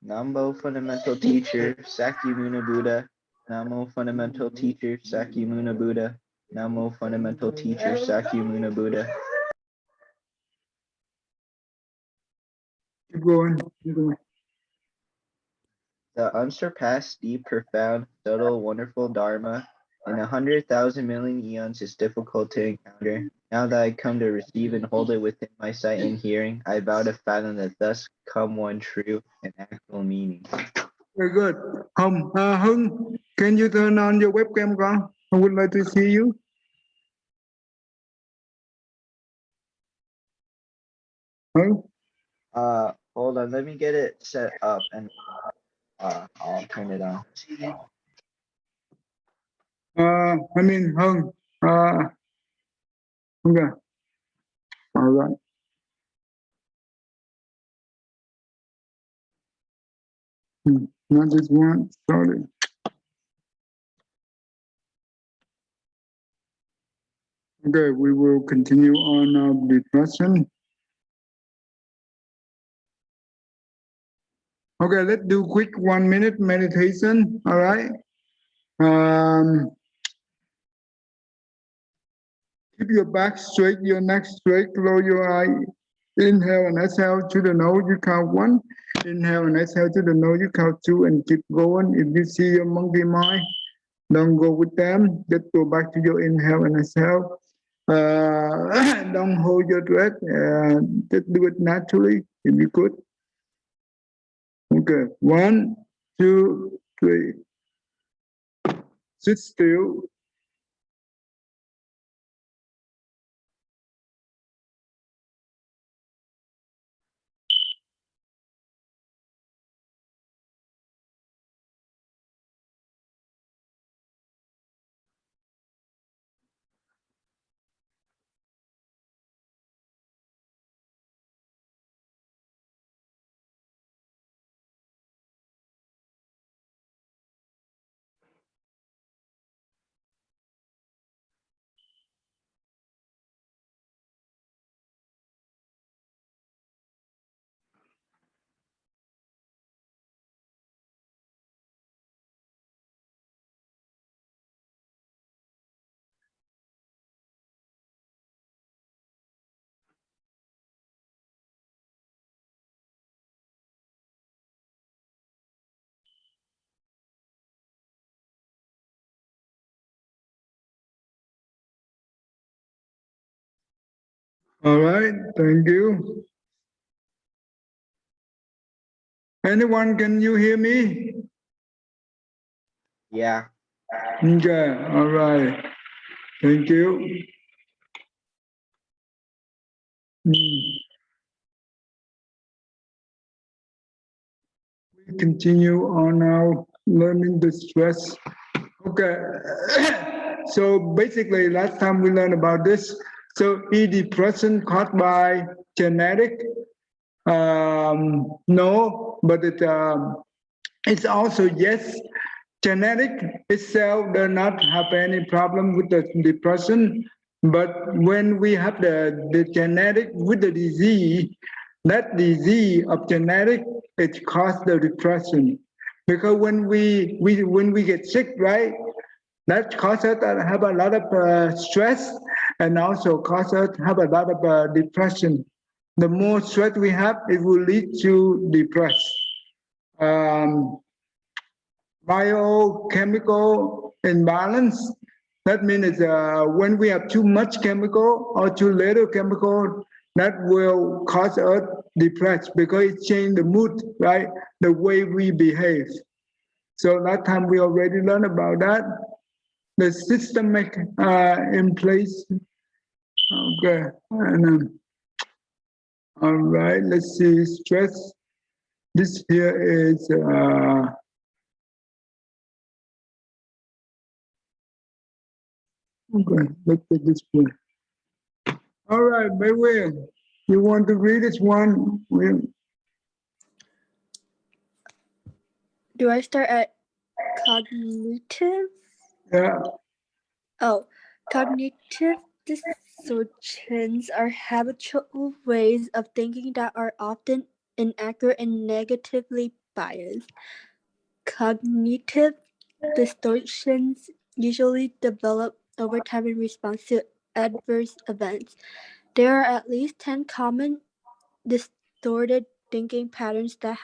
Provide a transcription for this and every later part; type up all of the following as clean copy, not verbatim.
Namo Fundamental Teacher Sakyamuni Buddha. Namo Fundamental Teacher Sakyamuni Buddha. Namo Fundamental Teacher Sakyamuni Buddha. Keep going. Keep going. The unsurpassed, deep, profound, subtle, wonderful Dharma in 100,000 million eons is difficult to encounter. Now that I come to receive and hold it within my sight and hearing, I vow to fathom that thus come one true and actual meaning. Very good. Hưng, can you turn on your webcam, con? I would like to see you. Hưng? Hold on, let me get it set up and I'll turn it on. Hưng. Okay. All right. Not this one. Sorry. Okay, we will continue on the question. Okay, let's do quick 1 minute meditation. All right. Keep your back straight, your neck straight, close your eye. Inhale and exhale to the nose, you count 1. Inhale and exhale to the nose, you count 2, and keep going. If you see your monkey mind, don't go with them. Just go back to your inhale and exhale. Don't hold your breath. Just do it naturally if you could. Okay, 1, 2, 3. Sit still. All right, thank you. Anyone, can you hear me? Yeah. Okay, all right. Thank you. We continue on now learning the stress. Okay, so basically last time we learned about this. So depression caused by genetic? No, but it's also yes. Genetic itself does not have any problem with the depression, but when we have the genetic with the disease, that disease of genetic, it causes the depression. Because when we get sick, right, that causes us to have a lot of stress and also causes us to have a lot of depression. The more stress we have, it will lead to depression. Biochemical imbalance. That means when we have too much chemical or too little chemical, that will cause us depressed because it changes the mood, right? The way we behave. So last time we already learned about that. The systemic in place. Okay. And, all right. Let's see. Stress. This here is. Okay, let's take this one. All right, Maywe, you want to read this one? Do I start at cognitive? Yeah. Oh, cognitive distortions are habitual ways of thinking that are often inaccurate and negatively bias. Cognitive distortions usually develop over time in response to adverse events. There are at least 10 common distorted thinking patterns that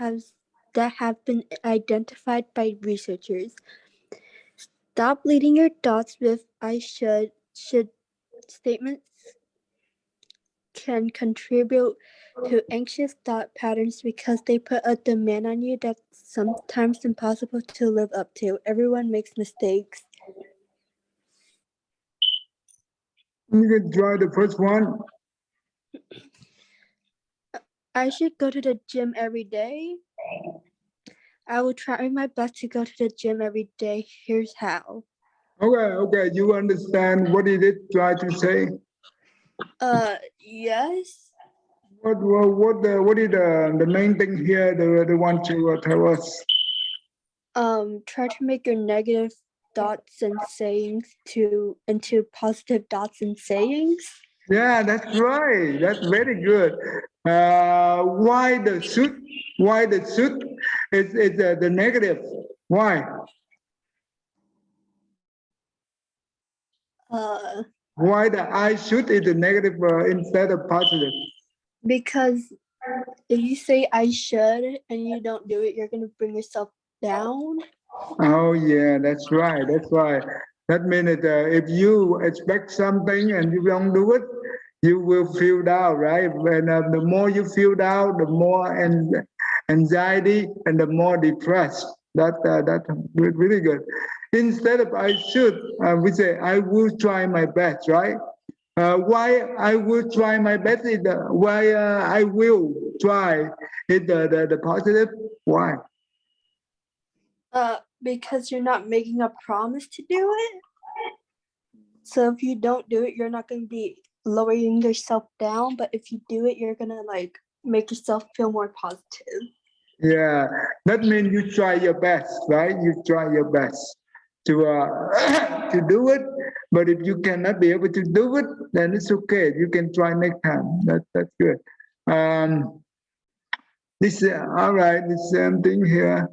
have been identified by researchers. Stop leading your thoughts with I should statements can contribute to anxious thought patterns because they put a demand on you that's sometimes impossible to live up to. Everyone makes mistakes. You can try the first one. I should go to the gym every day. I will try my best to go to the gym every day. Here's how. Okay, you understand what did it try to say? Yes. What is the main thing here they want to tell us? Try to make your negative thoughts and sayings into positive thoughts and sayings. Yeah, that's right. That's very good. Why the should? Why the should? It's the negative. Why? Uh, Why the I should is the negative instead of positive? because if you say I should and you don't do it, you're gonna bring yourself down. Oh yeah, that's right. That's right. That means that if you expect something and you don't do it, you will feel down, right? And the more you feel down, the more anxiety and the more depressed. That's really good. Instead of I should, we say I will try my best, right? Why I will try my best is why I will try is the positive. Why? Because you're not making a promise to do it. So if you don't do it, you're not gonna be lowering yourself down. But if you do it, you're gonna like make yourself feel more positive. Yeah, that means you try your best, right? You try your best to to do it. But if you cannot be able to do it, then it's okay. You can try next time. That's good. Um, this all right. The same thing here.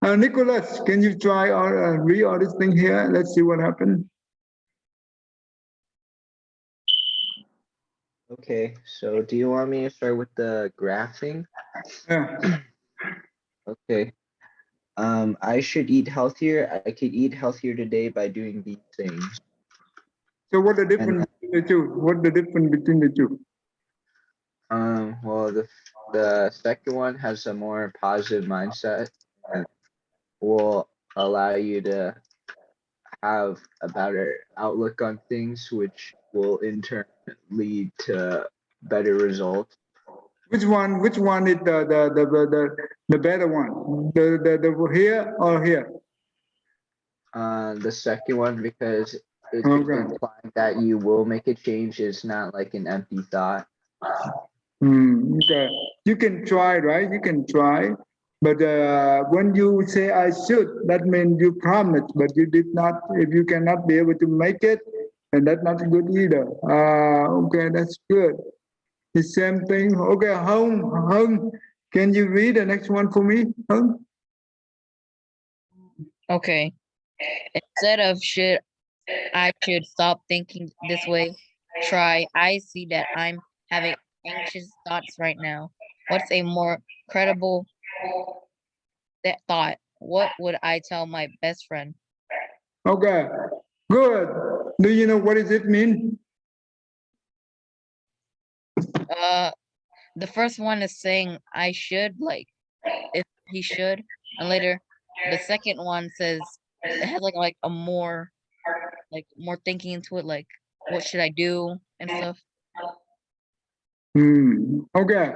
Nicholas, can you try or read all this thing here? Let's see what happens. Okay, so do you want me to start with the graphing? Yeah. Okay. I should eat healthier. I could eat healthier today by doing these things. So what the And difference between the two? What the difference between the two? well, the second one has a more positive mindset and will allow you to have a better outlook on things, which will in turn lead to better results. Which one? Which one is the better one? The here or here? The second one, because it's Okay. implying that you will make a change, is not like an empty thought. Okay. You can try, right? You can try. But when you say I should, that means you promised, but you did not. If you cannot be able to make it, and that's not good either. Okay, that's good. The same thing. Okay, home. Can you read the next one for me? Home? Okay. Instead of I should stop thinking this way, try I see that I'm having anxious thoughts right now. What's a more credible that thought? What would I tell my best friend? Okay, good. Do you know what does it mean? The first one is saying I should, like if he should, and later the second one says it has like a more thinking into it, like what should I do and stuff. Okay.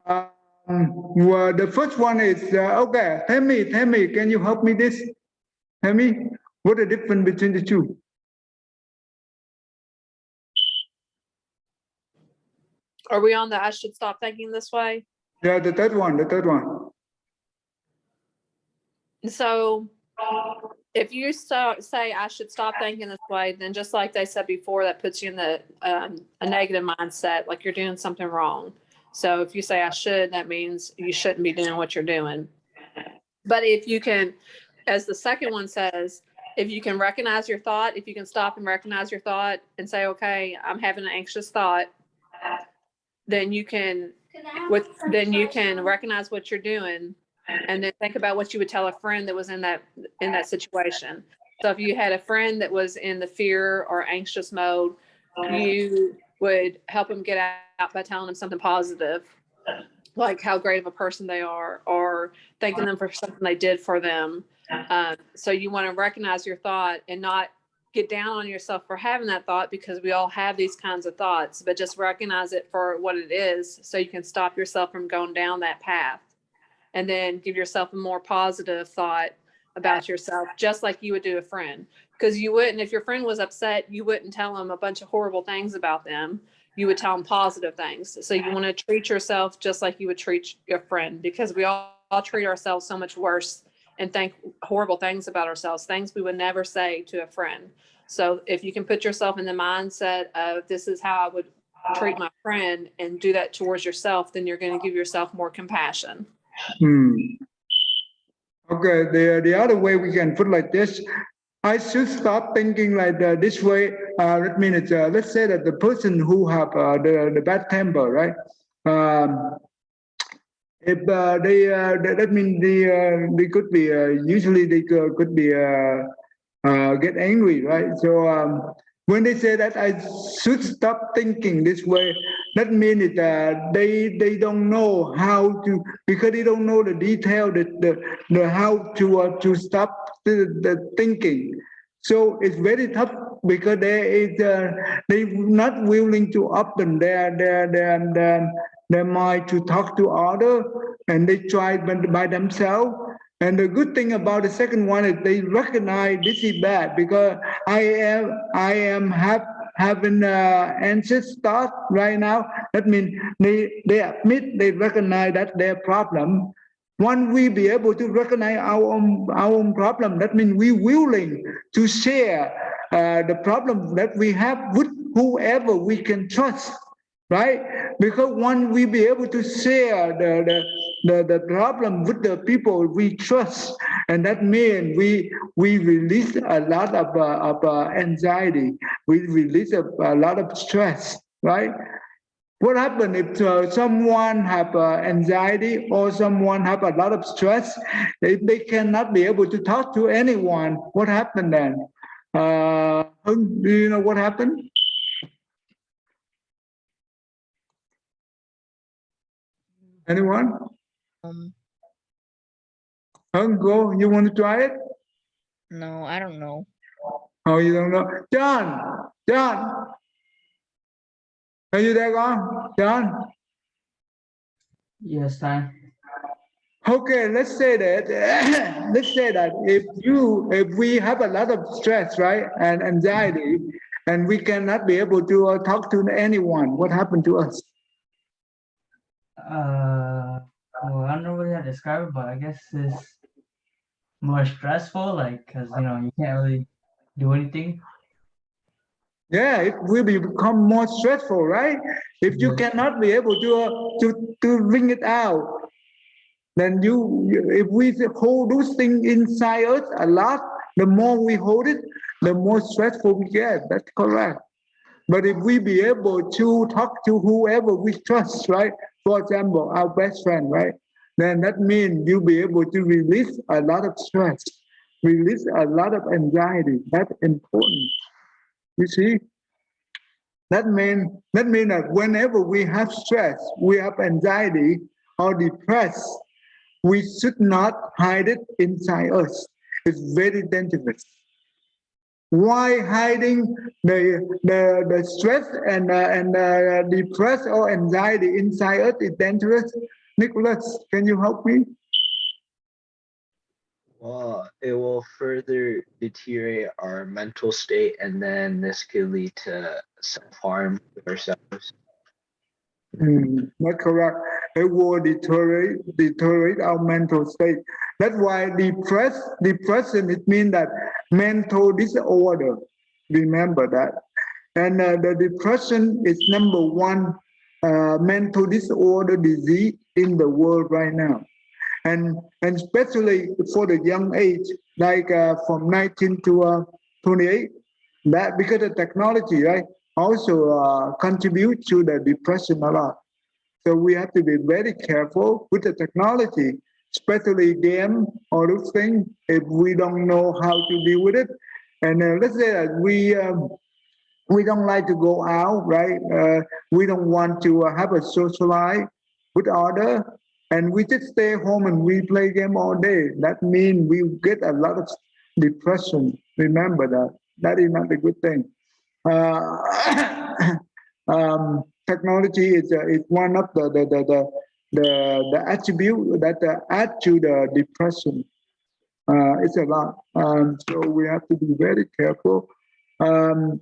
Well, the first one is okay. Tell me, can you help me this? Tell me what the difference between the two? Are we on the I should stop thinking this way? Yeah, the third one. So if you say I should stop thinking this way, then just like they said before, that puts you in a negative mindset, like you're doing something wrong. So if you say I should, that means you shouldn't be doing what you're doing. But if you can, as the second one says, if you can recognize your thought, if you can stop and recognize your thought and say, okay, I'm having an anxious thought, then you can recognize what you're doing and then think about what you would tell a friend that was in that situation. So if you had a friend that was in the fear or anxious mode, you would help them get out by telling them something positive, like how great of a person they are, or thanking them for something they did for them. So you want to recognize your thought and not get down on yourself for having that thought, because we all have these kinds of thoughts, but just recognize it for what it is so you can stop yourself from going down that path, and then give yourself a more positive thought about yourself, just like you would do a friend. Because you wouldn't, if your friend was upset, you wouldn't tell them a bunch of horrible things about them. You would tell them positive things. So you want to treat yourself just like you would treat your friend, because we all treat ourselves so much worse and think horrible things about ourselves, things we would never say to a friend. So if you can put yourself in the mindset of this is how I would treat my friend and do that towards yourself, then you're going to give yourself more compassion. Okay, the other way we can put like this, I should stop thinking like this way. That means let's say that the person who have the bad temper, right? If that means they could be usually they could be get angry, right? So when they say that I should stop thinking this way, that means that they don't know how to, because they don't know the detail, the how to stop the thinking. So it's very tough because they not willing to open their mind to talk to other, and they try by themselves. And the good thing about the second one is they recognize this is bad, because I am having anxious thought right now. That means they admit, they recognize that their problem. When we be able to recognize our own problem, that means we willing to share the problem that we have with whoever we can trust, right? Because when we be able to share the problem with the people we trust, and that means we release a lot of anxiety, we release a lot of stress, right? What happens if someone have anxiety or someone have a lot of stress? If they cannot be able to talk to anyone, what happened then? Do you know what happened? Anyone? Go. You want to try it? No, I don't know. Oh, you don't know? John, are you there, John? Yes, time. Okay, let's say that if we have a lot of stress, right, and anxiety, and we cannot be able to talk to anyone, what happened to us? Well, I don't know really how to describe it, but I guess it's more stressful, like, because you can't really do anything. Yeah, it will become more stressful, right? If you cannot be able to bring it out, then if we hold those things inside us a lot, the more we hold it, the more stressful we get. That's correct. But if we be able to talk to whoever we trust, right? For example, our best friend, right? Then that means you'll be able to release a lot of stress, release a lot of anxiety. That's important. You see? That means that whenever we have stress, we have anxiety or depressed, we should not hide it inside us. It's very dangerous. Why hiding the stress and depressed or anxiety inside us is dangerous? Nicholas, can you help me? Well, it will further deteriorate our mental state, and then this could lead to self-harm with ourselves. That's correct. It will deteriorate our mental state. That's why depression, it means that mental disorder. Remember that. And the depression is number one mental disorder disease in the world right now, and especially for the young age, like from 19 to 28. That because of technology, right, also contribute to the depression a lot. So we have to be very careful with the technology, especially game or those things, if we don't know how to deal with it. And let's say that we don't like to go out, right? We don't want to have a social life with other, and we just stay home and we play game all day. That means we get a lot of depression. Remember that. That is not a good thing. Technology is one of the attribute that add to the depression. It's a lot. So we have to be very careful. Um,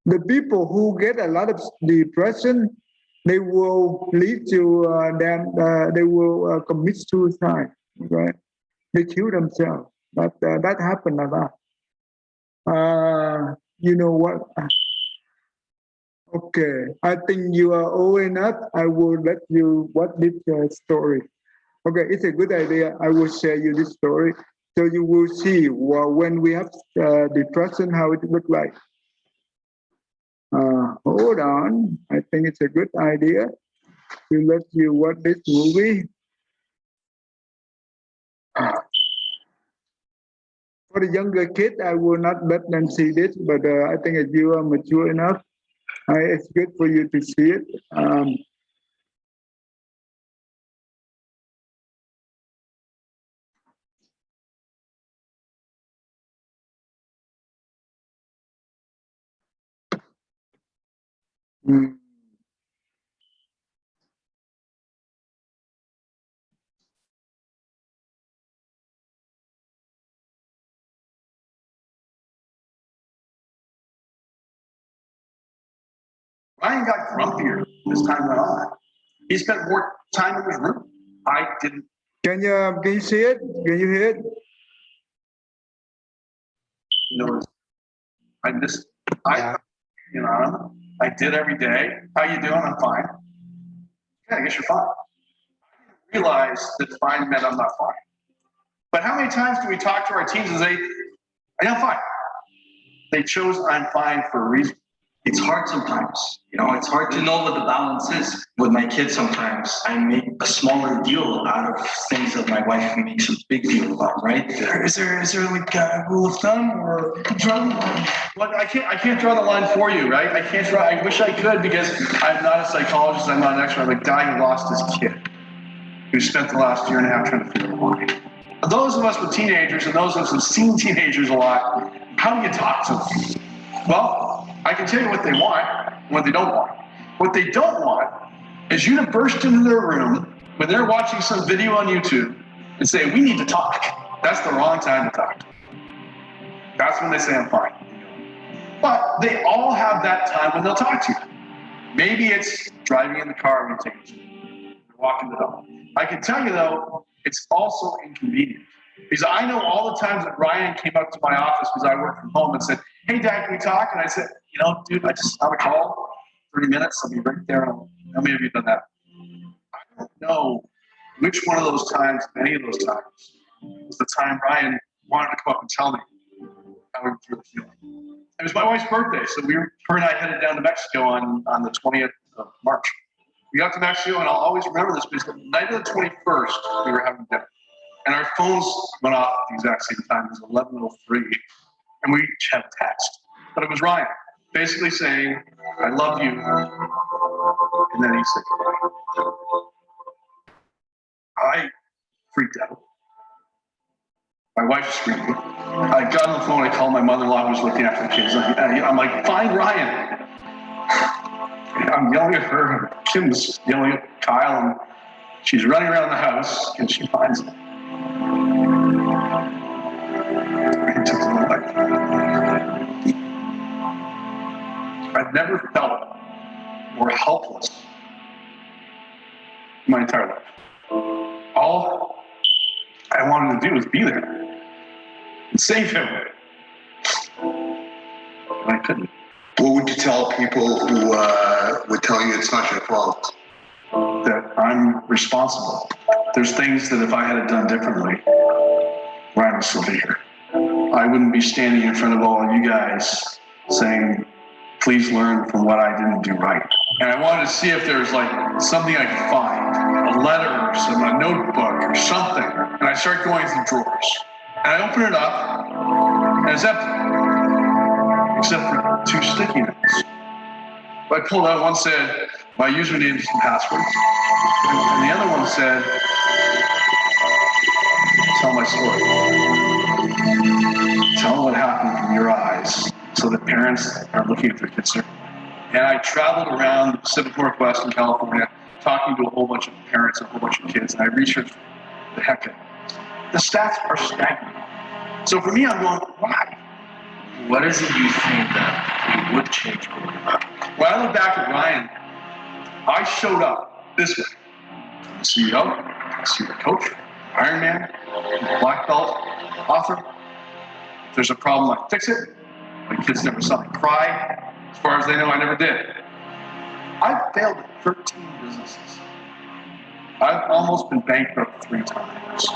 the people who get a lot of depression, they will lead to them. They will commit suicide. Right? They kill themselves. That happened a lot. You know what? Okay, I think you are old enough. I will let you watch this story. Okay, it's a good idea. I will share you this story so you will see when we have depression how it look like. Hold on, I think it's a good idea to let you watch this movie. For the younger kid, I will not let them see this, but I think if you are mature enough, it's good for you to see it. Mm. Ryan got grumpier as time went on. He spent more time in his room. I didn't. Can you see it? Can you hear it? Notice. I missed. I, you know, I did every day. How you doing? I'm fine. Yeah, I guess you're fine. I didn't realize that fine meant I'm not fine. But how many times do we talk to our teens and say, I'm fine? They chose I'm fine for a reason. It's hard sometimes, you know, it's hard to know what the balance is. With my kids sometimes, I make a smaller deal out of things that my wife makes a big deal about, right? Is there like a rule of thumb or a draw the line? Well, I can't draw the line for you, right? I wish I could because I'm not a psychologist, I'm not an expert. I'm a guy who lost his kid, who spent the last year and a half trying to figure it out. Those of us with teenagers and those of us who've seen teenagers a lot, how do you talk to them? Well, I can tell you what they want, what they don't want. What they don't want is you to burst into their room when they're watching some video on YouTube and say, we need to talk. That's the wrong time to talk. That's when they say I'm fine. But they all have that time when they'll talk to you. Maybe it's driving in the car when you take it. Walking the dog. I can tell you though, it's also inconvenient. Because I know all the times that Ryan came up to my office because I work from home and said, hey, Dad, can we talk? And I said, you know, dude, I just have a call, 30 minutes, I'll be right there. How many of you have done that? I don't know which one of those times, many of those times, was the time Ryan wanted to come up and tell me how he was really feeling. It was my wife's birthday, so her and I headed down to Mexico on the 20th of March. We got to Mexico, and I'll always remember this because the night of the 21st, we were having dinner. And our phones went off at the exact same time. It was 11:03, and we each had a text. But it was Ryan, basically saying, I love you. And then he said, I freaked out. My wife screaming. I got on the phone, I called my mother-in-law who was looking after the kids. I'm like, find Ryan. I'm yelling at her, and Kim's yelling at Kyle, and she's running around the house, and she finds him. He took my life. I've never felt more helpless in my entire life. All I wanted to do was be there and save him. And I couldn't. What would you tell people who would tell you it's not your fault? That I'm responsible. There's things that if I had it done differently, Ryan would still be here. I wouldn't be standing in front of all of you guys saying, please learn from what I didn't do right. And I wanted to see if there was like something I could find, a letter or a notebook or something. And I start going through drawers. And I open it up, and it's empty, except for 2 sticky notes. I pulled out, one said, my usernames and passwords. And the other one said, tell my story. Tell what happened from your eyes so that parents are looking at their kids differently. And I traveled around the Pacific Northwest in California, talking to a whole bunch of parents and a whole bunch of kids, and I researched the heck out of it. The stats are staggering. So for me, I'm going, why? What is it you think that you would change going back? When I look back at Ryan, I showed up this way. I'm the CEO, senior coach, Ironman, black belt, author. If there's a problem, I fix it. My kids never saw me cry. As far as they know, I never did. I've failed at 13 businesses. I've almost been bankrupt 3 times.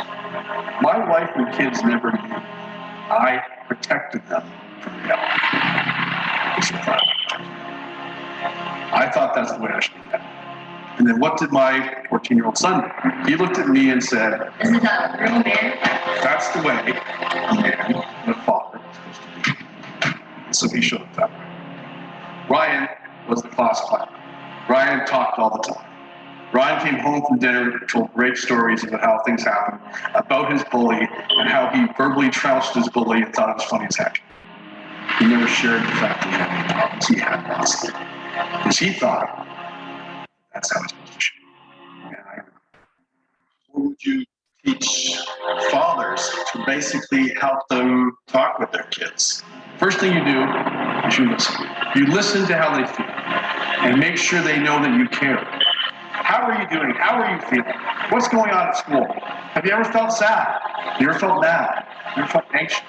My wife and kids never knew. I protected them from reality. I thought that's the way I should be done. And then what did my 14-year-old son do? He looked at me and said, Isn't that a real man? that's the way a man and a father is supposed to be. And so he showed up that way. Ryan was the class clown. Ryan talked all the time. Ryan came home from dinner and told great stories about how things happened, about his bully, and how he verbally trounced his bully and thought it was funny as heck. He never shared the fact that he had any problems. He had lots of them. Because he thought that's how he's supposed to shoot. What would you teach fathers to basically help them talk with their kids? First thing you do is you listen. You listen to how they feel and make sure they know that you care. How are you doing? How are you feeling? What's going on at school? Have you ever felt sad? Have you ever felt mad? Have you ever felt anxious?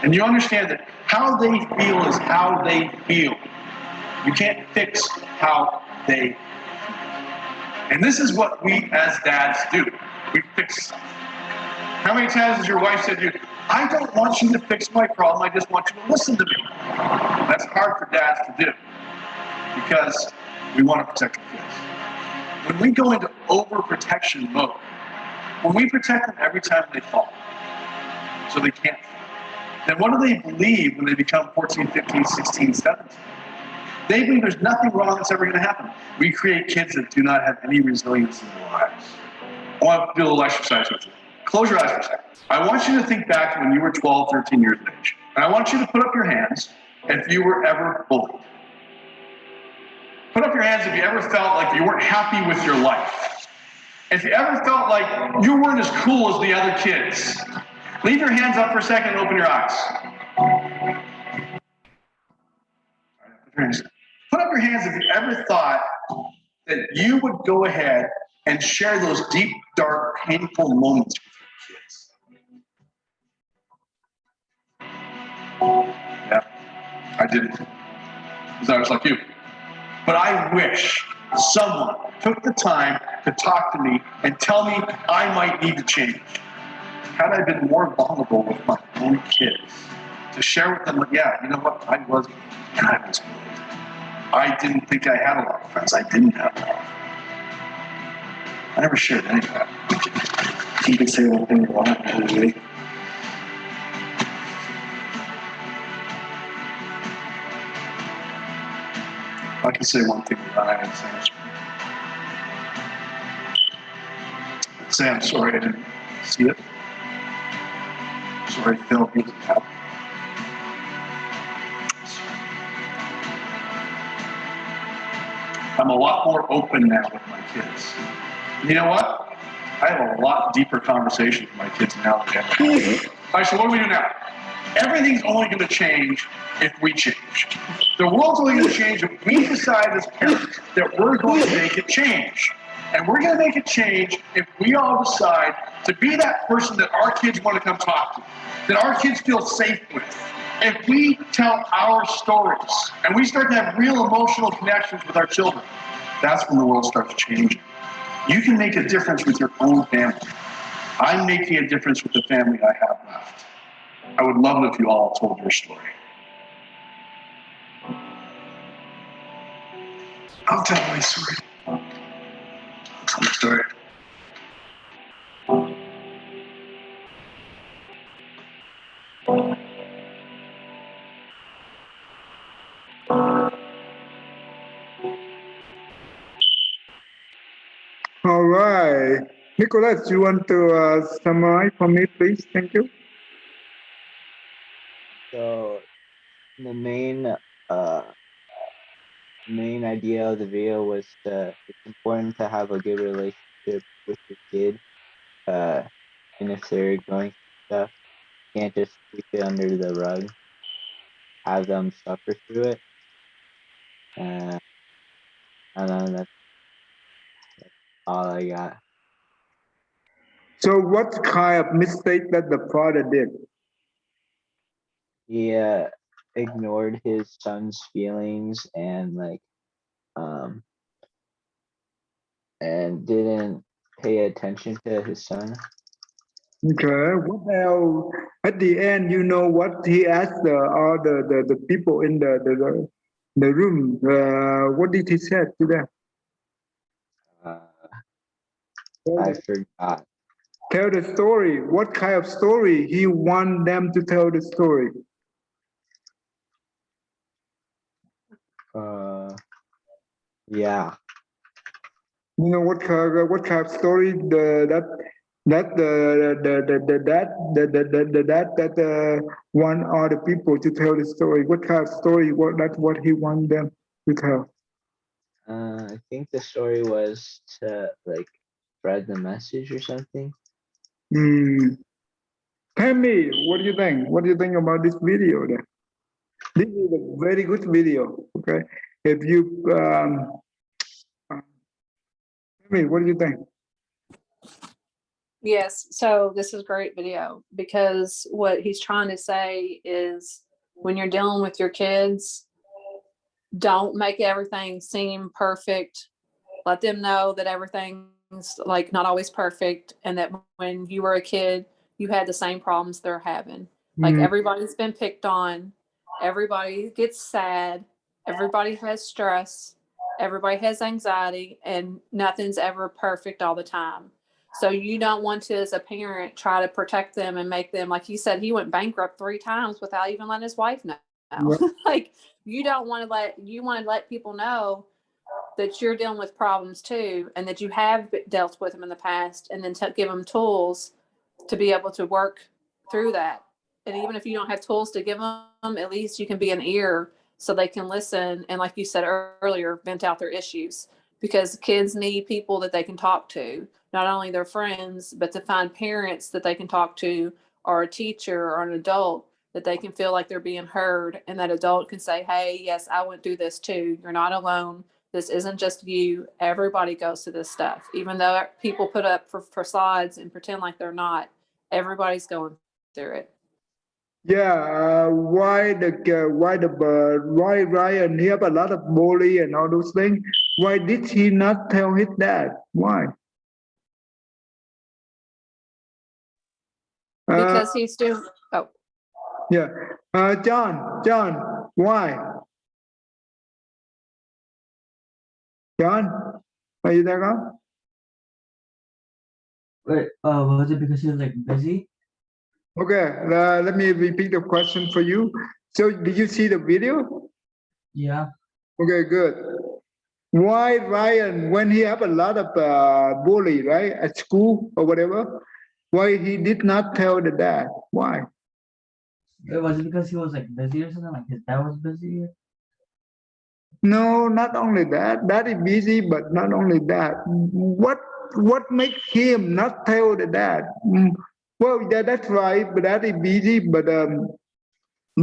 And you understand that how they feel is how they feel. You can't fix how they feel. And this is what we as dads do. We fix stuff. How many times has your wife said to you, I don't want you to fix my problem, I just want you to listen to me. That's hard for dads to do because we want to protect our kids. When we go into overprotection mode, when we protect them every time they fall, so they can't fall, then what do they believe when they become 14, 15, 16, 17? They believe there's nothing wrong that's ever going to happen. We create kids that do not have any resilience in their lives. I want to do a little exercise with you. Close your eyes for a second. I want you to think back to when you were 12, 13 years of age. And I want you to put up your hands if you were ever bullied. Put up your hands if you ever felt like you weren't happy with your life. If you ever felt like you weren't as cool as the other kids. Leave your hands up for a second and open your eyes. Put up your hands if you ever thought that you would go ahead and share those deep, dark, painful moments with your kids. Yeah, I didn't, because I was like you. But I wish someone took the time to talk to me and tell me I might need to change. Had I been more vulnerable with my own kids, to share with them, like, yeah, you know what, I was bullied. I didn't think I had a lot of friends. I didn't have a lot. I never shared any of that. You can say one thing you want, really. I can say one thing that I had to say I'm sorry I didn't see it. Sorry Phil wasn't happy. I'm a lot more open now with my kids. You know what? I have a lot deeper conversation with my kids now than ever. All right, so what do we do now? Everything's only going to change if we change. The world's only going to change if we decide as parents that we're going to make it change. And we're going to make it change if we all decide to be that person that our kids want to come talk to, that our kids feel safe with, if we tell our stories and we start to have real emotional connections with our children, that's when the world starts changing. You can make a difference with your own family. I'm making a difference with the family I have left. I would love it if you all told your story. I'll tell my story. I'll tell my story. All right. Nicholas, you want to summarize for me, please? Thank you. So the main idea of the video was it's important to have a good relationship with your kid. And if they're going through stuff, you can't just sweep it under the rug. Have them suffer through it. I don't know, that's all I got. So what kind of mistake that the father did? He ignored his son's feelings and and didn't pay attention to his son. Okay. What else? At the end, you know what he asked all the people in the room. What did he say to them? I forgot. Tell the story. What kind of story he want them to tell the story? Yeah. You know what kind of story that want all the people to tell the story. What kind of story? That's what he want them to tell. I think the story was to spread the message or something. Tell me, what do you think? What do you think about this video then? This is a very good video. Okay, if you tell me, what do you think? Yes, so this is a great video because what he's trying to say is when you're dealing with your kids, don't make everything seem perfect. Let them know that everything's like not always perfect and that when you were a kid, you had the same problems they're having. Like everybody's been picked on, everybody gets sad, everybody has stress, everybody has anxiety, and nothing's ever perfect all the time. So you don't want to, as a parent, try to protect them and make them, like he said, he went bankrupt 3 times without even letting his wife know. Like you don't want to you want to let people know that you're dealing with problems too, and that you have dealt with them in the past, and then give them tools to be able to work through that. And even if you don't have tools to give them, at least you can be an ear so they can listen. And like you said earlier, vent out their issues, because kids need people that they can talk to, not only their friends, but to find parents that they can talk to, or a teacher or an adult that they can feel like they're being heard. And that adult can say, hey, yes, I went through this too. You're not alone. This isn't just you. Everybody goes through this stuff. Even though people put up for facades and pretend like they're not, everybody's going through it. Yeah, why Ryan he have a lot of bully and all those things? Why did he not tell his dad? Why? Because he's doing. Oh, yeah. John, why? John, are you there now? Wait, was it because he was like busy? Okay, let me repeat the question for you. So, did you see the video? Yeah. Okay, good. Why Ryan, when he have a lot of bully, right, at school or whatever, why he did not tell the dad? Why? Was it because he was like busy or something? Like his dad was busy? No, not only that. That is busy, but not only that. What makes him not tell the dad? Well, yeah, that's right, but that is busy, but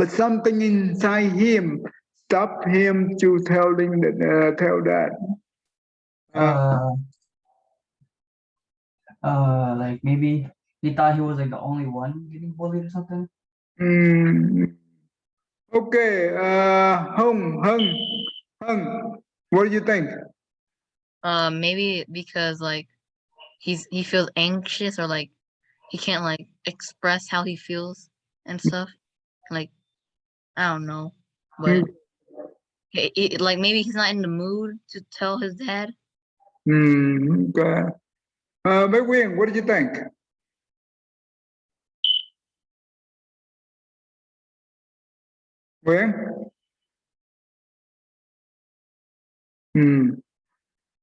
something inside him stop him to telling tell dad. Like maybe he thought he was like the only one getting bullied or something. Okay, Hung, what do you think? Maybe because like he feels anxious or like he can't like express how he feels and stuff. Like I don't know, but like maybe he's not in the mood to tell his dad. Okay. Bé Quyên, what do you think? Quyên?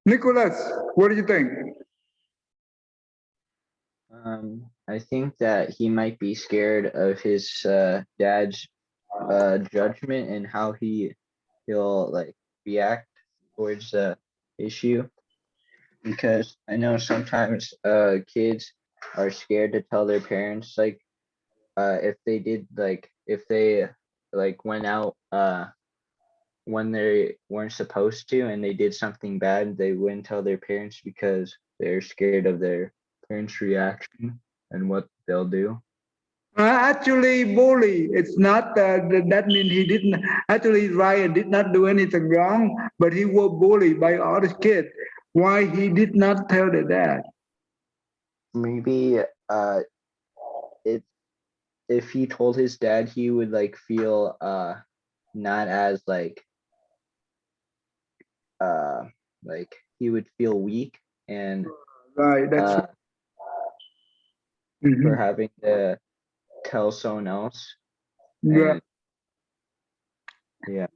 Nicholas, what do you think? I think that he might be scared of his dad's judgment and how he'll like react towards the issue, because I know sometimes kids are scared to tell their parents, like if they did, like if they like went out when they weren't supposed to and they did something bad, they wouldn't tell their parents because they're scared of their parents' reaction and what they'll do. Actually, bully, it's not, that means he didn't, actually Ryan did not do anything wrong, but he was bullied by other kids. Why he did not tell the dad? Maybe it if he told his dad, he would like feel not as like he would feel weak and Right, that's for Mhm. having to tell someone else. Yeah. And yeah,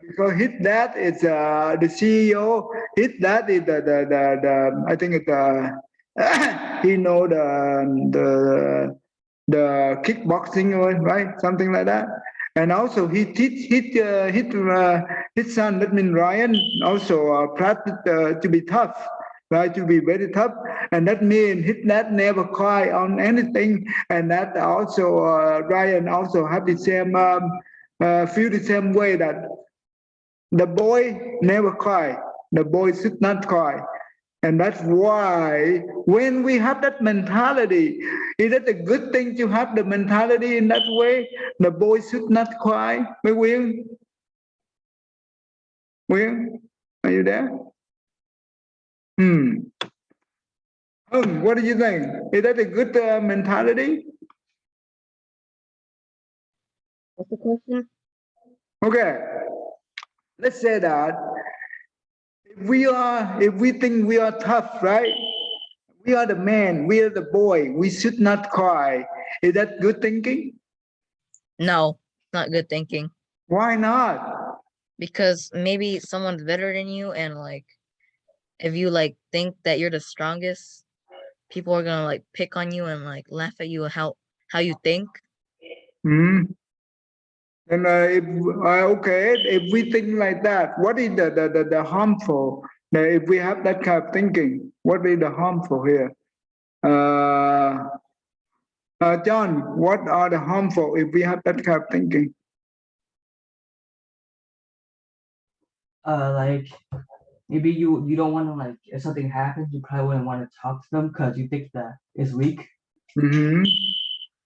Because his dad is the CEO. His dad is the I think it's he know the kickboxing, right? Something like that. And also he teach his son, that means Ryan, also practice to be tough, right? To be very tough. And that means his dad never cry on anything. And that also Ryan also have the same feel the same way, that the boy never cry. The boy should not cry. And that's why when we have that mentality, is that a good thing to have the mentality in that way? The boy should not cry. Mấy Quyên? Quyên, are you there? What do you think? Is that a good mentality? What's the question? Okay, let's say that if we think we are tough, right? We are the man, we are the boy, we should not cry. Is that good thinking? No, not good thinking. Why not? Because maybe someone's better than you, and like if you like think that you're the strongest, people are gonna like pick on you and like laugh at you how you think. Hmm. And if okay, if we think like that, what is the harmful? If we have that kind of thinking, what is the harmful here? Uh, John, what are the harmful if we have that kind of thinking? Like maybe you don't want to, like, if something happens, you probably wouldn't want to talk to them because you think that it's weak. Mm-hmm.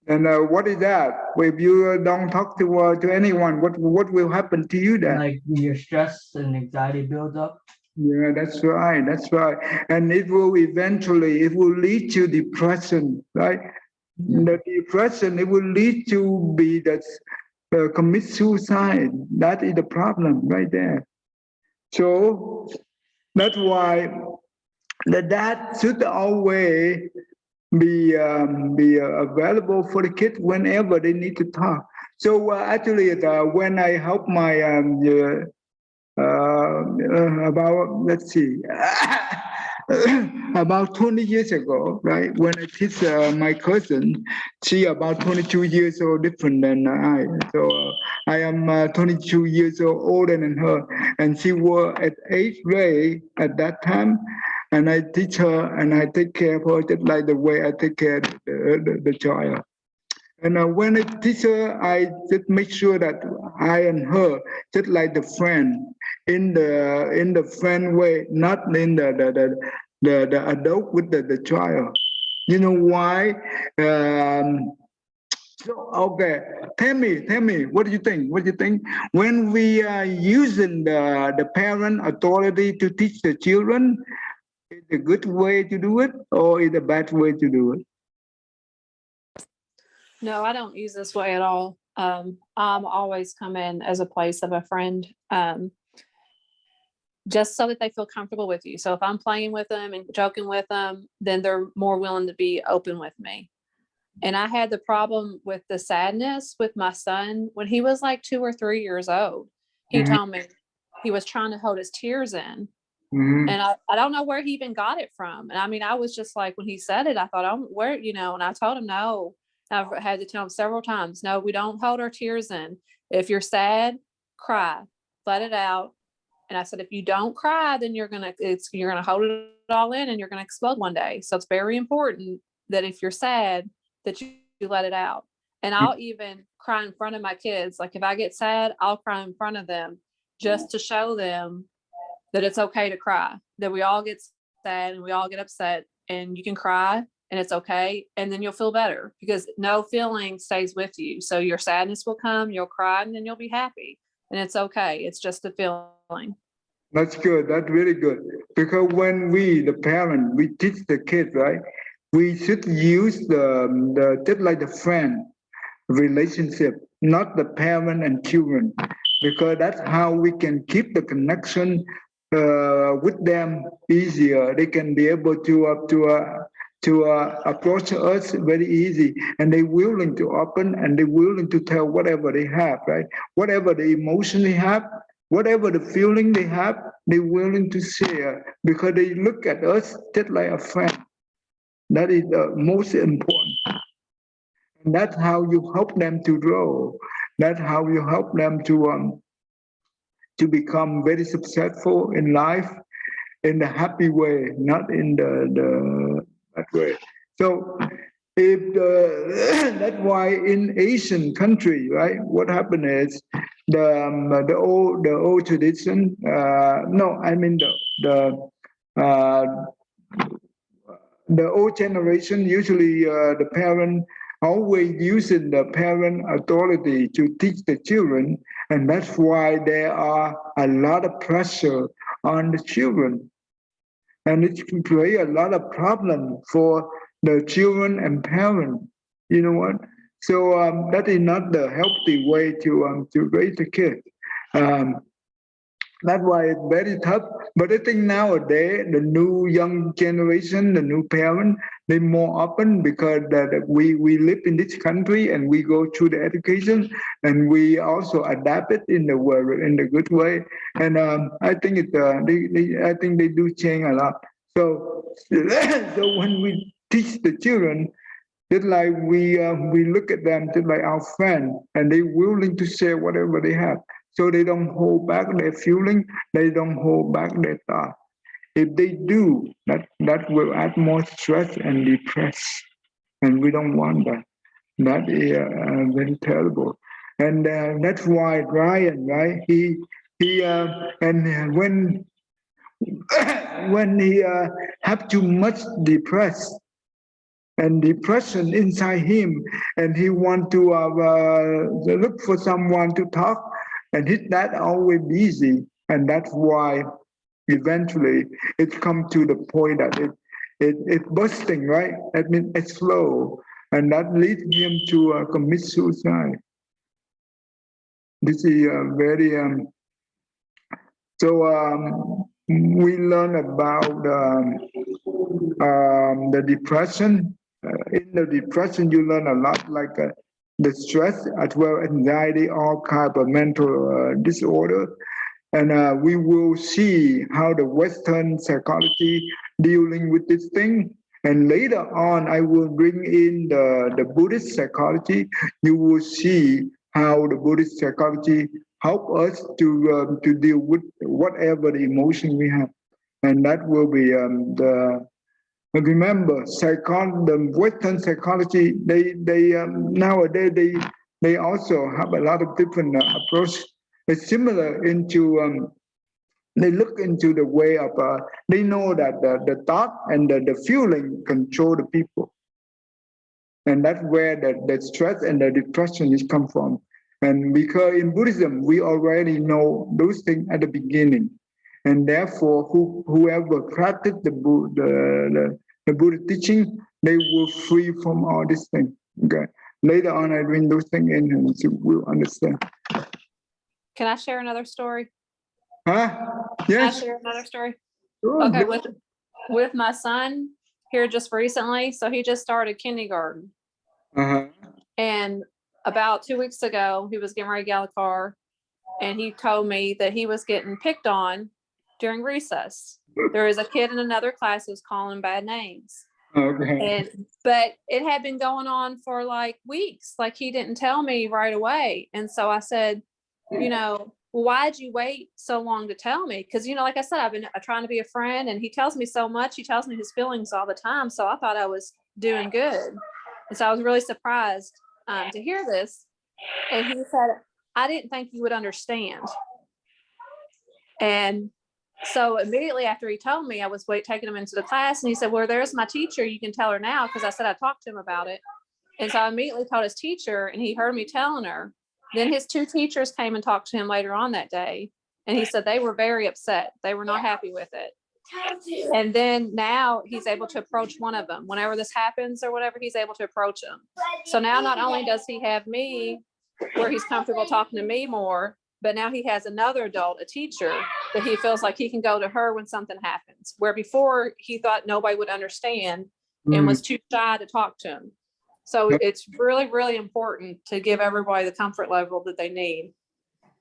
And what is that? If you don't talk to anyone, what will happen to you then? Like your stress and anxiety builds up. Yeah, that's right. That's right. And it will eventually, it will lead to depression, right? The depression, it will lead to be that commit suicide. That is the problem right there. So that's why the dad should always be available for the kids whenever they need to talk. So actually, when I help my about, let's see, about 20 years ago, right? When I teach my cousin, she about 22 years old, different than I. So I am 22 years old older than her, and she was at 8th grade at that time. And I teach her and I take care of her just like the way I take care of the child. And when I teach her, I just make sure that I and her just like the friend, in the friend way, not in the adult with the child. You know why? So, okay, tell me, what do you think? What do you think? When we are using the parent authority to teach the children, is it a good way to do it or is it a bad way to do it? No, I don't use this way at all. I'm always come in as a place of a friend, just so that they feel comfortable with you. So if I'm playing with them and joking with them, then they're more willing to be open with me. And I had the problem with the sadness with my son when he was like 2 or 3 years old. He told me he was trying to hold his tears in. And I don't know where he even got it from. And I mean, I was just like, when he said it, I thought, oh, where, and I told him, no. I've had to tell him several times, no, we don't hold our tears in. If you're sad, cry, let it out. And I said, if you don't cry, then you're gonna hold it all in and you're gonna explode one day. So it's very important that if you're sad, that you let it out. And I'll even cry in front of my kids. Like if I get sad, I'll cry in front of them just to show them that it's okay to cry, that we all get sad and we all get upset and you can cry and it's okay. And then you'll feel better because no feeling stays with you. So your sadness will come, you'll cry, and then you'll be happy. And it's okay. It's just a feeling. That's good. That's really good. Because when we, the parent, we teach the kids, right? We should use the just like the friend relationship, not the parent and children, because that's how we can keep the connection with them easier. They can be able to approach us very easy, and they're willing to open and they're willing to tell whatever they have, right? Whatever the emotion they have, whatever the feeling they have, they're willing to share because they look at us just like a friend. That is the most important. And that's how you help them to grow. That's how you help them to become very successful in life in the happy way, not in the that way. So if that's why in Asian country, right, what happened is the old tradition. No, I mean uh, the old generation. Usually, the parent always using the parent authority to teach the children, and that's why there are a lot of pressure on the children. And it can create a lot of problem for the children and parents. You know what? So that is not the healthy way to raise the kid. That's why it's very tough. But I think nowadays, the new young generation, the new parent, they're more open because we live in this country and we go through the education and we also adapt it in the good way. And I think I think they do change a lot. So so when we teach the children, just like we look at them just like our friend, and they're willing to share whatever they have. So they don't hold back their feeling, they don't hold back their thought. If they do, that will add more stress and depress, and we don't want that. That is very terrible, and that's why Ryan, right? He and when he have too much depressed and depression inside him, and he want to look for someone to talk, and his dad always busy, and that's why eventually it come to the point that it busting, right? I mean, it's slow, and that leads him to commit suicide. This is very so we learn about the depression. In the depression, you learn a lot, like the stress as well, anxiety, all kind of mental disorder. And we will see how the Western psychology dealing with this thing. And later on, I will bring in the Buddhist psychology. You will see how the Buddhist psychology help us to deal with whatever the emotion we have. And that will be remember, the Western psychology, they nowadays they also have a lot of different approach. It's similar into they look into the way of they know that the thought and the feeling control the people. And that's where the stress and the depression is come from. And because in Buddhism, we already know those things at the beginning. And therefore, whoever practice the Buddha teaching, they will free from all these things. Okay. Later on, I bring those things in and you will understand. Can I share another story? Huh? Can I Yes. share another story? Sure. Okay, with my son here just recently. So he just started kindergarten. Uh-huh. And about 2 weeks ago, he was getting ready to get out of the car, and he told me that he was getting picked on during recess. There was a kid in another class who was calling bad names. Okay. But it had been going on for like weeks. Like he didn't tell me right away. And so I said, well, why'd you wait so long to tell me? Because, like I said, I've been trying to be a friend, and he tells me so much. He tells me his feelings all the time. So I thought I was doing good. And so I was really surprised to hear this. And he said, I didn't think you would understand. And so immediately after he told me, I was taking him into the class, and he said, well, there's my teacher. You can tell her now, because I said I talked to him about it. And so I immediately told his teacher, and he heard me telling her. Then his two teachers came and talked to him later on that day. And he said they were very upset. They were not happy with it. And then now he's able to approach one of them. Whenever this happens or whatever, he's able to approach them. So now not only does he have me where he's comfortable talking to me more, but now he has another adult, a teacher, that he feels like he can go to her when something happens, where before he thought nobody would understand and was too shy to talk to him. So it's really, really important to give everybody the comfort level that they need.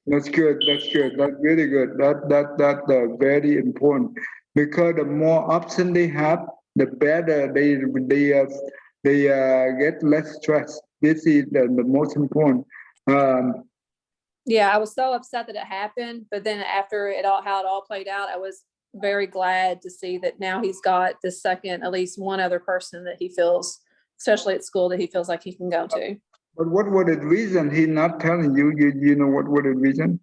That's good. That's good. That's really good. That's very important, because the more options they have, the better they get less stress. This is the most important. Yeah, I was so upset that it happened, but then after how it all played out, I was very glad to see that now he's got the second, at least one other person that he feels, especially at school, that he feels like he can go to. But what was the reason he not telling you? You know what was the reason?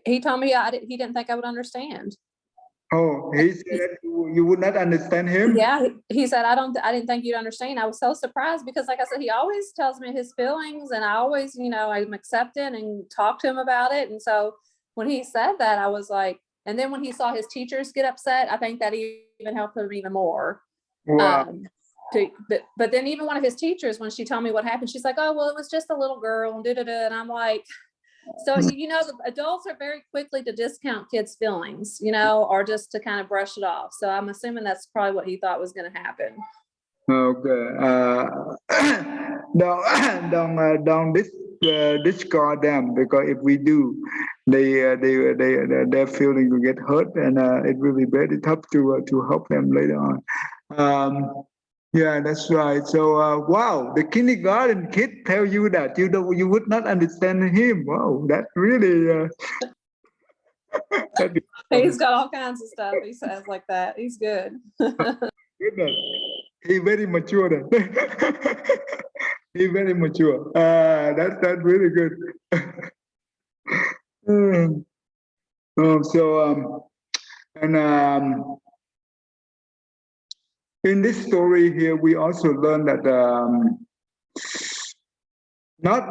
He told me he didn't think I would understand. Oh, he said you would not understand him? Yeah, he said, I didn't think you'd understand. I was so surprised because, like I said, he always tells me his feelings, and I always, I'm accepting and talk to him about it. And so when he said that, I was like, and then when he saw his teachers get upset, I think that even helped him even more. Wow. But then even one of his teachers, when she told me what happened, she's like, oh, well, it was just a little girl and and I'm like, so, the adults are very quickly to discount kids' feelings, or just to kind of brush it off. So I'm assuming that's probably what he thought was going to happen. Okay. Don't discard them, because if we do, their feeling will get hurt, and it will be very tough to help them later on. Yeah, that's right. So, wow, the kindergarten kid tell you that you would not understand him. Wow, that really. He's got all kinds of stuff he says like that. He's good. Goodness. He's very mature then. He's very mature. That's really good. In this story here, we also learn that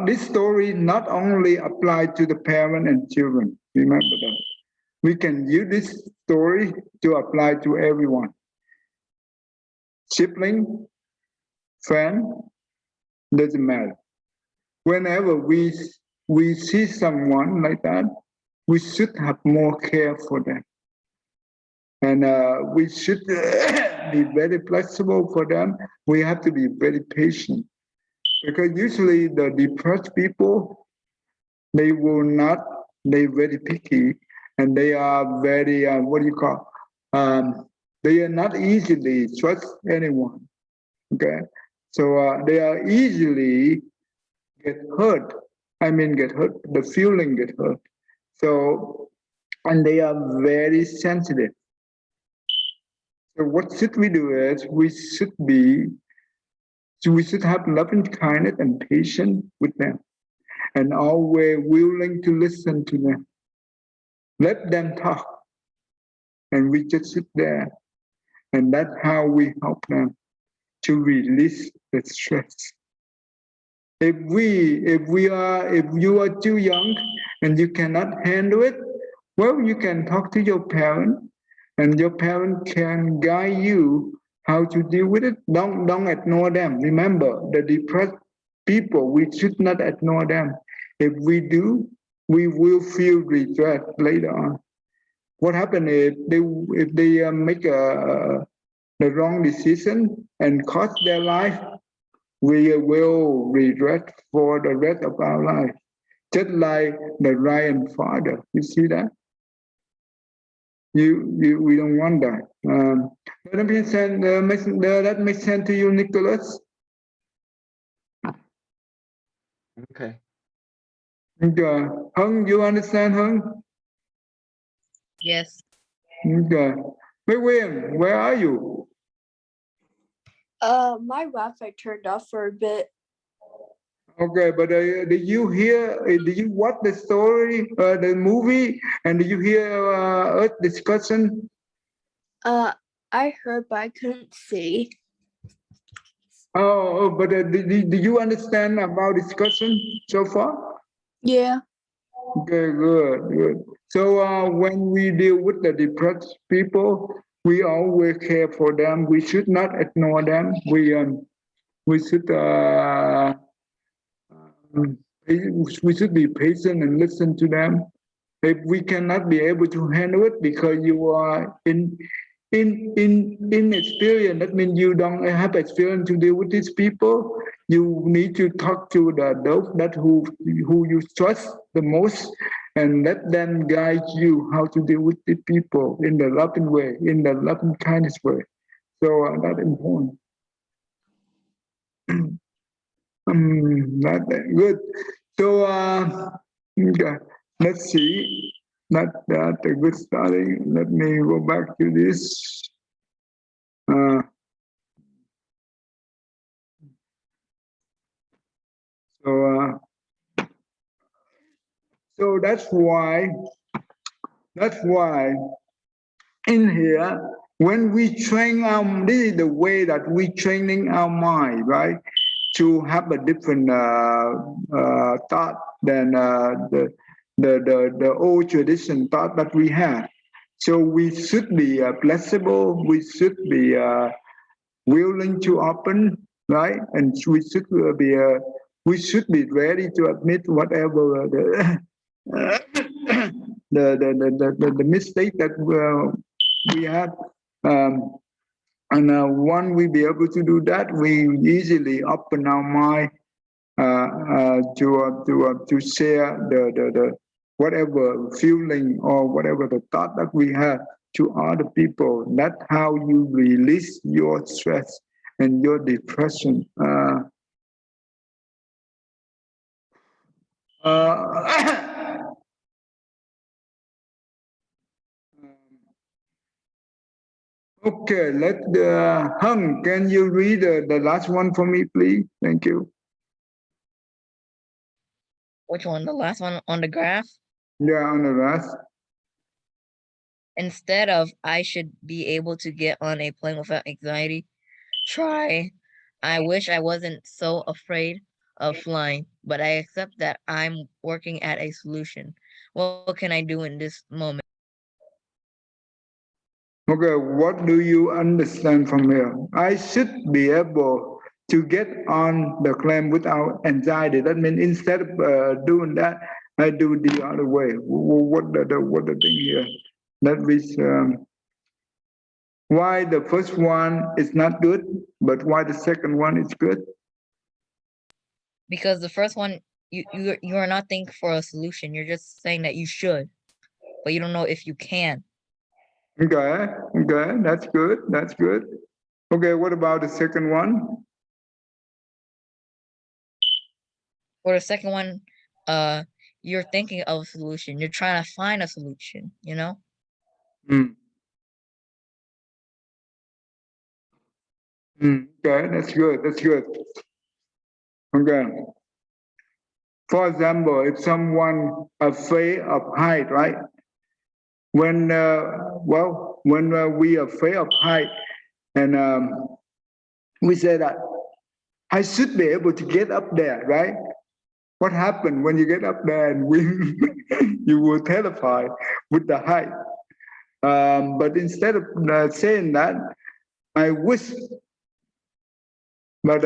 this story not only applied to the parent and children. Remember that. We can use this story to apply to everyone. Sibling, friend, doesn't matter. Whenever we see someone like that, we should have more care for them. And we should be very flexible for them. We have to be very patient, because usually the depressed people, they're very picky, and they are very, they are not easily trust anyone, okay? So they are easily get hurt. The feeling get hurt. So, and they are very sensitive. So what should we do is we should have loving kindness and patience with them, and always willing to listen to them. Let them talk, and we just sit there, and that's how we help them to release the stress. If you are too young and you cannot handle it, well, you can talk to your parent, and your parent can guide you how to deal with it. Don't ignore them. Remember, the depressed people, we should not ignore them. If we do, we will feel regret later on. What happened if they make the wrong decision and cost their life? We will regret for the rest of our life, just like the Ryan father. You see that? We don't want that. That makes sense to you, Nicholas? Okay. Okay. Hung, you understand, Hung? Yes. Okay. Wait, William, where are you? My Wi-Fi turned off for a bit. Okay, but did you hear? Did you watch the story, the movie, and did you hear us discussion? I heard, but I couldn't see. But did you understand about discussion so far? Yeah. Okay, good. So when we deal with the depressed people, we always care for them. We should not ignore them. We should we should be patient and listen to them. If we cannot be able to handle it because you are in experience, that means you don't have experience to deal with these people. You need to talk to those that who you trust the most, and let them guide you how to deal with the people in the loving way, in the loving kindness way. So that's important. That's good. So okay. Let's see. That a good starting. Let me go back to this. So that's why in here, when we train this is the way that we training our mind, right? To have a different thought than the old tradition thought that we have. So we should be flexible. We should be willing to open, right? And we should be ready to admit whatever the mistake that we had. And once we be able to do that, we easily open our mind to share the whatever feeling or whatever the thought that we have to other people. That's how you release your stress and your depression. Okay, Hung, can you read the last one for me, please? Thank you. Which one? The last one on the graph? Yeah, on the last. Instead of I should be able to get on a plane without anxiety, try I wish I wasn't so afraid of flying, but I accept that I'm working at a solution. What can I do in this moment? Okay, what do you understand from here? I should be able to get on the claim without anxiety. That means instead of doing that, I do the other way. What the thing here? That is why the first one is not good, but why the second one is good? Because the first one, you are not thinking for a solution. You're just saying that you should, but you don't know if you can. Okay, that's good. Okay, what about the second one? For the second one, you're thinking of a solution. You're trying to find a solution, you know? Okay, that's good. Okay. For example, if someone afraid of height, right? When we are afraid of height, and we say that I should be able to get up there, right? What happened when you get up there and win? You were terrified with the height. But instead of saying that, I wish, but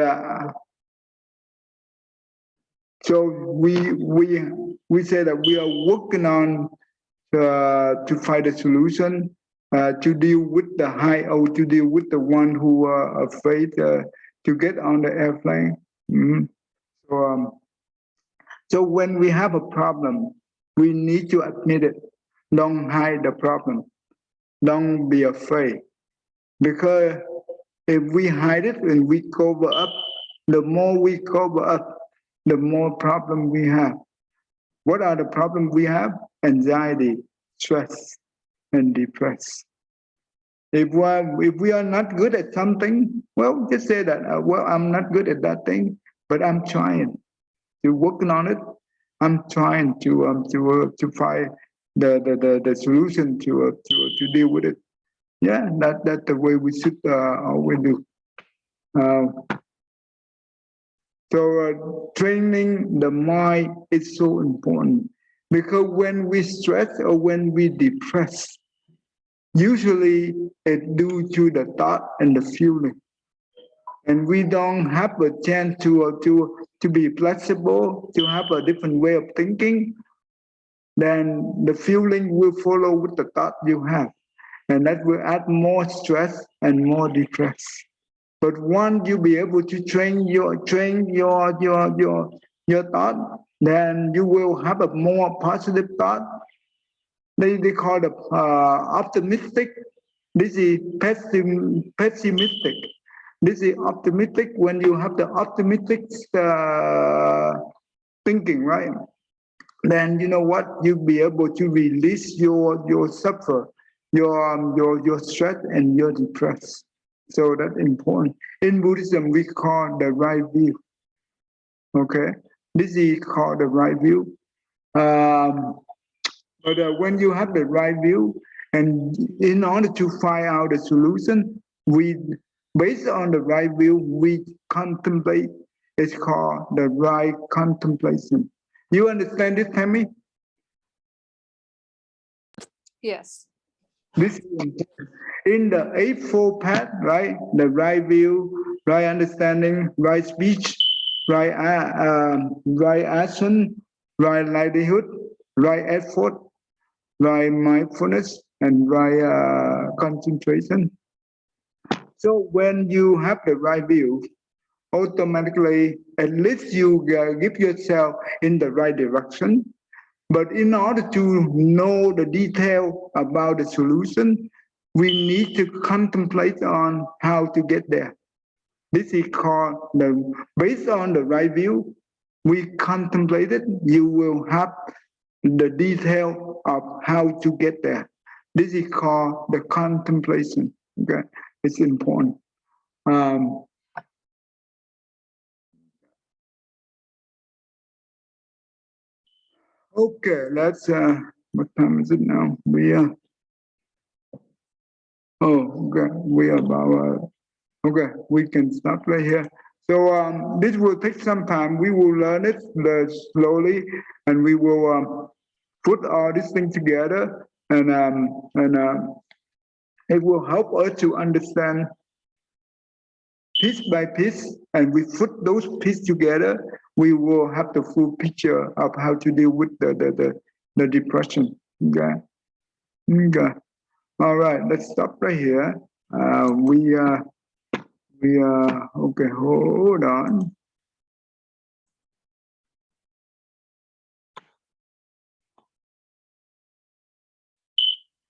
so we say that we are working on to find a solution to deal with the high or to deal with the one who are afraid to get on the airplane. So when we have a problem, we need to admit it. Don't hide the problem. Don't be afraid. Because if we hide it and we cover up, the more we cover up, the more problem we have. What are the problems we have? Anxiety, stress, and depression. If we are not good at something, well, just say that, well, I'm not good at that thing, but I'm trying to working on it. I'm trying to find the solution to deal with it. Yeah, that's the way we should always do. So training the mind is so important because when we stress or when we depress, usually it's due to the thought and the feeling, and we don't have a chance to be flexible, to have a different way of thinking. Then the feeling will follow with the thought you have, and that will add more stress and more depression. But once you be able to train your thought, then you will have a more positive thought. They call it optimistic. This is pessimistic. This is optimistic. When you have the optimistic thinking, right? Then you know what, you'll be able to release your suffer, your stress and your depression. So that's important. In Buddhism, we call the right view. Okay, this is called the right view. But when you have the right view, and in order to find out the solution, we, based on the right view, we contemplate. It's called the right contemplation. You understand this, Tammy? Yes. This is important. In the Eightfold Path, right? The right view, right understanding, right speech, right action, right livelihood, right effort, right mindfulness, and right concentration. So when you have the right view, automatically, at least you give yourself in the right direction. But in order to know the detail about the solution, we need to contemplate on how to get there. This is called based on the right view, we contemplate it, you will have the detail of how to get there. This is called the contemplation. Okay, it's important. Okay, let's. What time is it now? We are. Oh, okay. We are about. Okay, we can stop right here. So this will take some time. We will learn it slowly, and we will put all these things together, and it will help us to understand piece by piece. And we put those pieces together, we will have the full picture of how to deal with the depression. Okay. Okay. All right. Let's stop right here. We okay. Hold on.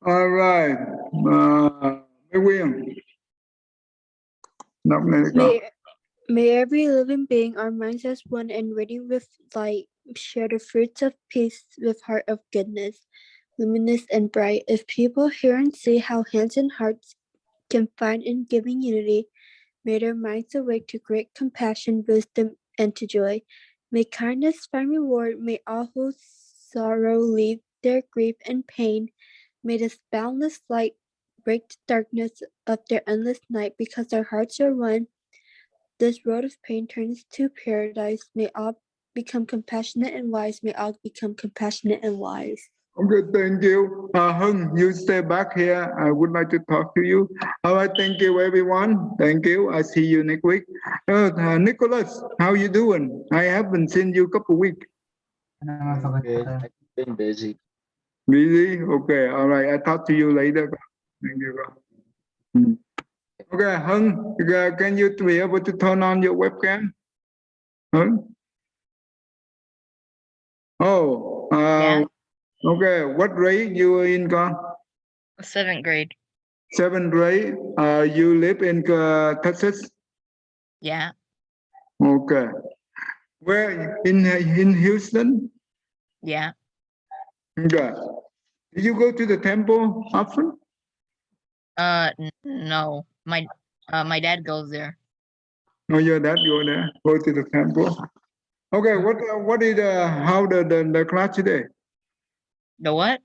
All right. William. May every living being, our minds as one and ready with light, share the fruits of peace with heart of goodness, luminous and bright. If people hear and see how hands and hearts can find in giving unity, may their minds awake to great compassion, wisdom, and to joy. May kindness find reward, may all who sorrow leave their grief and pain. May this boundless light break the darkness of their endless night, because our hearts are one. this road of pain turns to paradise. May all become compassionate and wise. May all become compassionate and wise. Okay, thank you. Hưng, you stay back here. I would like to talk to you. All right, thank you, everyone. Thank you. I see you next week. Nicholas, how you doing? I haven't seen you a couple weeks. Good. I've been busy. Busy? Okay, all right. I'll talk to you later. Thank you. Okay, Hưng, can you be able to turn on your webcam? Hưng? Oh, Yeah. okay. What grade you in, con? 7th grade. 7th grade. You live in Texas? Yeah. Okay. Where in Houston? Yeah. Okay. Did you go to the temple often? No. My dad goes there. Oh, your dad go there. Go to the temple. Okay. What is how the class today? The what?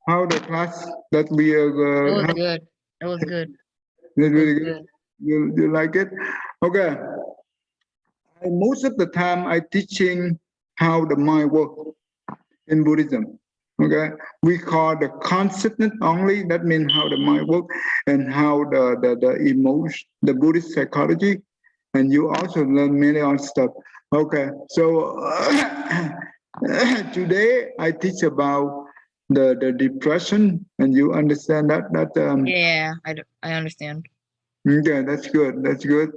How the class that we It was have? good. It was good. It's It was really good. good. You like it? Okay. Most of the time I teaching how the mind works in Buddhism. Okay, we call the consciousness only. That means how the mind works and how the emotion, the Buddhist psychology, and you also learn many other stuff. Okay, so today I teach about the depression, and you understand that Yeah, I understand. okay, that's good. That's good.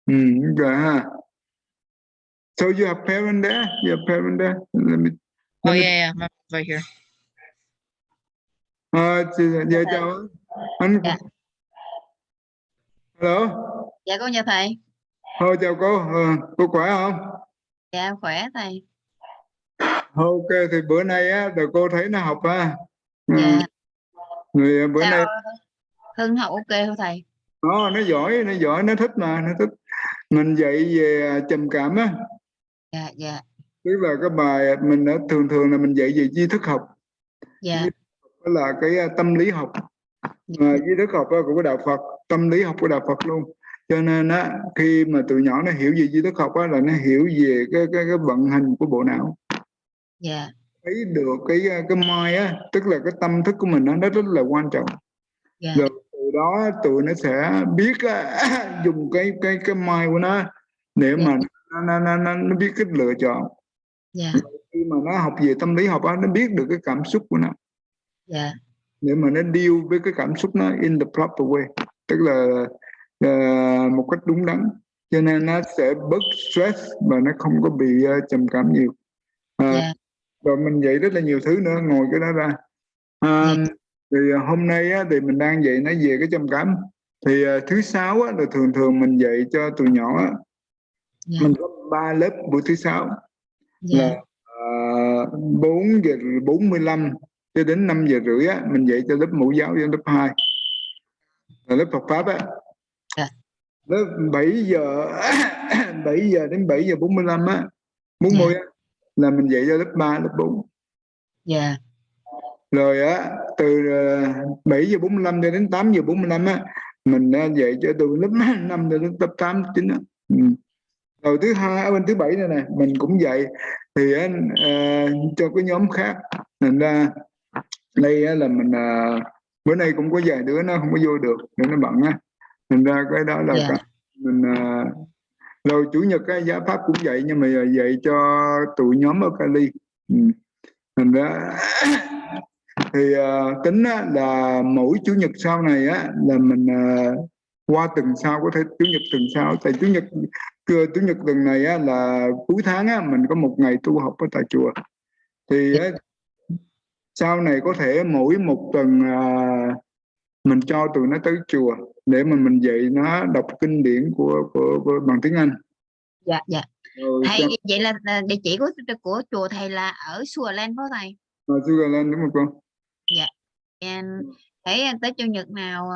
Okay, huh? So you have parent there? You have parent there? Oh yeah, my mom's right here. Dạ chào anh. Dạ. Hello. Dạ con chào thầy. Thôi chào cô khỏe không? Dạ khỏe thầy. Ok, thì bữa nay á, rồi cô thấy nó học ha. Dạ. Rồi bữa nay Hưng học ok không thầy? nó giỏi, nó thích mà, nó thích. Mình dạy về trầm cảm á. Dạ, dạ. Tức là cái bài mình thường là mình dạy về tri thức học. Dạ. Đó là cái tâm lý học. Tri thức học của đạo Phật, tâm lý học của đạo Phật luôn. Cho nên á, khi mà tụi nhỏ nó hiểu về tri thức học á, là nó hiểu về cái vận hành của bộ não. Dạ. Thấy được cái mind á, tức là cái tâm thức của mình đó, nó rất là quan trọng. Dạ. Rồi từ đó tụi nó sẽ biết dùng cái mind của nó để mà nó biết cách lựa chọn. Dạ. Khi mà nó học về tâm lý học á, nó biết được cái cảm xúc của nó. Dạ. Để mà nó deal với cái cảm xúc nó in the proper way, tức là một cách đúng đắn, cho nên nó sẽ bớt stress và nó không có bị trầm cảm nhiều. Dạ. Rồi mình dạy rất là nhiều thứ nữa ngồi cái đó ra. Thì hôm nay á, thì mình đang dạy nó về cái trầm cảm. Thì thứ sáu á, là thường mình dạy cho tụi nhỏ á, mình có 3 lớp buổi thứ sáu là 4:45 cho đến 5:30 á, mình dạy cho lớp mẫu giáo và lớp 2 là lớp Phật pháp á. Lớp 7 giờ 7 giờ đến 7:45 á, 40 á, là mình dạy cho lớp 3, lớp 4. Dạ. Rồi á, từ 7:45 cho đến 8:45 á, mình dạy cho từ lớp 5 đến lớp 8, 9 á. Rồi thứ bảy này nè, mình cũng dạy thì cho cái nhóm khác. Nên ra đây là mình bữa nay cũng có vài đứa nó không có vô được để nó bận á. Nên ra cái đó là cái mình rồi chủ nhật cái giá pháp cũng vậy, nhưng mà dạy cho tụi nhóm ở Cali. Thành ra thì tính là mỗi chủ nhật sau này á, là mình qua tuần sau, có thể chủ nhật tuần sau, tại chủ nhật tuần này á, là cuối tháng á, mình có một ngày tu học ở tại chùa. Thì sau này có thể mỗi một tuần mình cho tụi nó tới chùa để mà mình dạy nó đọc kinh điển của bằng tiếng Anh. Dạ, dạ. Thầy cho... vậy là địa chỉ của chùa thầy là ở Sugarland phải không thầy? Sugarland đúng không con? Dạ. Em thấy tới chủ nhật nào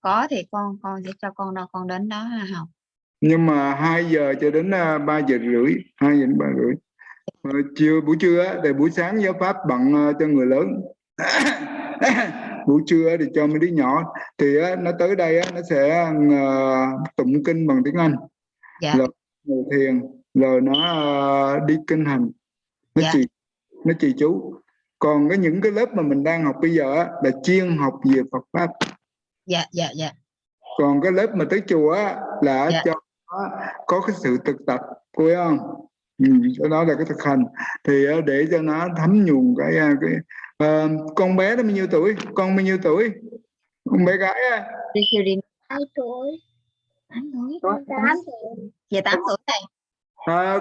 có thì con sẽ cho con đến đó học. Nhưng mà 2 giờ cho đến 3:30, 2 giờ đến 3:30. Buổi trưa á, thì buổi sáng giáo pháp bận cho người lớn. buổi trưa thì cho mấy đứa nhỏ thì nó tới đây nó sẽ tụng kinh bằng tiếng Anh, Dạ. rồi ngồi thiền, rồi nó đi kinh hành, Dạ. nó trì chú. Còn những cái lớp mà mình đang học bây giờ là chuyên học về Phật pháp. Dạ. Dạ. Dạ. Còn cái lớp mà tới chùa là Dạ. cho nó có cái sự thực tập, cô biết không? Cái đó là cái thực hành, thì để cho nó thấm nhuần con bé đó bao nhiêu tuổi? Con bao nhiêu tuổi? Con bé gái á? 2 tuổi. 8 tuổi. 8 tuổi. Dạ 8 tuổi này.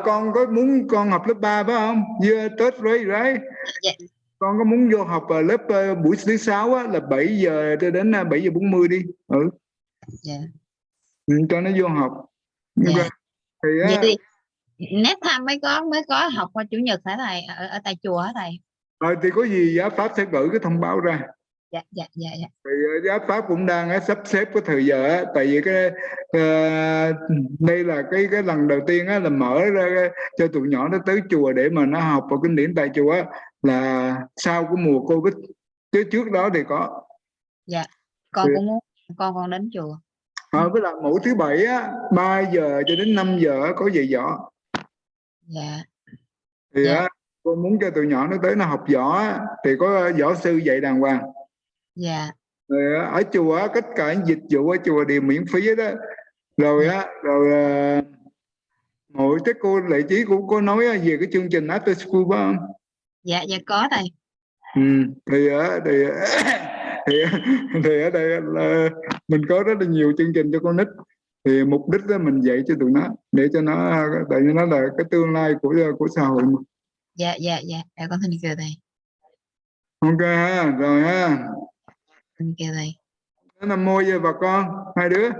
Con có muốn con học lớp 3 phải không? Vừa Tết rồi đấy. Dạ. Con có muốn vô học lớp buổi thứ 6 là 7 giờ cho đến 7 giờ 40 đi. Dạ. Cho nó vô học. Dạ. Thì Vậy thì nét tham mới có học qua chủ nhật hả thầy, ở tại chùa hả thầy? Thì có gì giáo pháp sẽ gửi cái thông báo ra. Dạ. Dạ. Dạ. Dạ. Thì giáo pháp cũng đang sắp xếp cái thời giờ tại vì đây là cái lần đầu tiên là mở ra cho tụi nhỏ nó tới chùa để mà nó học vào kinh điển tại chùa là sau cái mùa Covid, chứ trước đó thì có. Dạ, con cũng muốn con đến chùa. Với lại mỗi thứ bảy 3 giờ cho đến 5 giờ có dạy võ. Dạ. Thì Dạ. con muốn cho tụi nhỏ nó tới nó học võ thì có võ sư dạy đàng hoàng. Dạ. Rồi ở chùa tất cả những dịch vụ ở chùa đều miễn phí đó. Rồi rồi mỗi cái cô Lệ Trí cũng có nói về cái chương trình After School phải không? Dạ. Dạ có thầy. Thì ở đây là mình có rất là nhiều chương trình cho con nít, thì mục đích là mình dạy cho tụi nó để cho nó, tại vì nó là cái tương lai của xã hội mà. Dạ. Dạ. Dạ. Dạ con xin chào thầy. Ok ha, rồi ha. Xin chào thầy. Nó Nam Mô với bà con, hai đứa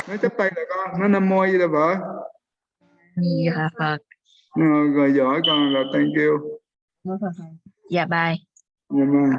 nó chắp tay là con, nó Nam Mô với là vợ. Dạ Phật. Rồi giỏi con, rồi thank you. Dạ bye. Dạ bye.